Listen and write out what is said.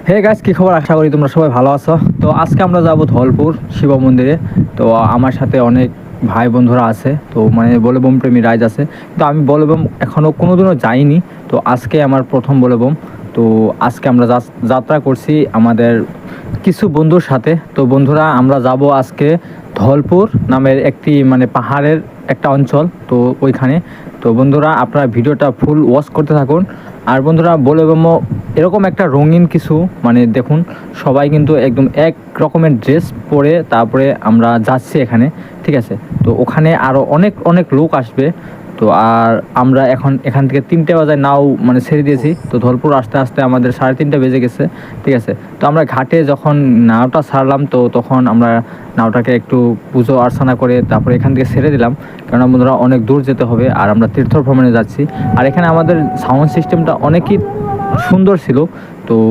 Hey guys, কি খবর? আশা করি তোমরা সবাই ভালো আছো। তো আজকে আমরা যাব ধলপুর শিব মন্দিরে। তো আমার সাথে অনেক ভাই বন্ধুরা আছে, তো মানে বলবম প্রেমী রাইজ আছে। তো আমি বলবম এখনও কোনোদিনও যাইনি, তো আজকে আমার প্রথম বলবম। তো আজকে আমরা যাত্রা করছি আমাদের কিছু বন্ধুর সাথে। তো বন্ধুরা, আমরা যাব আজকে ধলপুর নামের একটি মানে পাহাড়ের একটা অঞ্চল, তো ওইখানে। তো বন্ধুরা, আপনারা ভিডিওটা ফুল ওয়াচ করতে থাকুন। আর বন্ধুরা, বলবম এরকম একটা রঙিন কিছু মানে দেখুন, সবাই কিন্তু একদম এক রকমের ড্রেস পরে তারপরে আমরা যাচ্ছি এখানে, ঠিক আছে। তো ওখানে আরও অনেক অনেক লোক আসবে। তো আর আমরা এখান থেকে 3টে বাজায় নাও মানে ছেড়ে দিয়েছি। তো ধলপুর আস্তে আস্তে আমাদের 3:30 বেজে গেছে, ঠিক আছে। তো আমরা ঘাটে যখন নাওটা ছাড়লাম, তো তখন আমরা নাওটাকে একটু পুজো অর্চনা করে তারপরে এখান থেকে ছেড়ে দিলাম, কারণ বন্ধুরা অনেক দূর যেতে হবে আর আমরা তীর্থ ভ্রমণে যাচ্ছি। আর এখানে আমাদের সাউন্ড সিস্টেমটা অনেকই সুন্দর ছিল,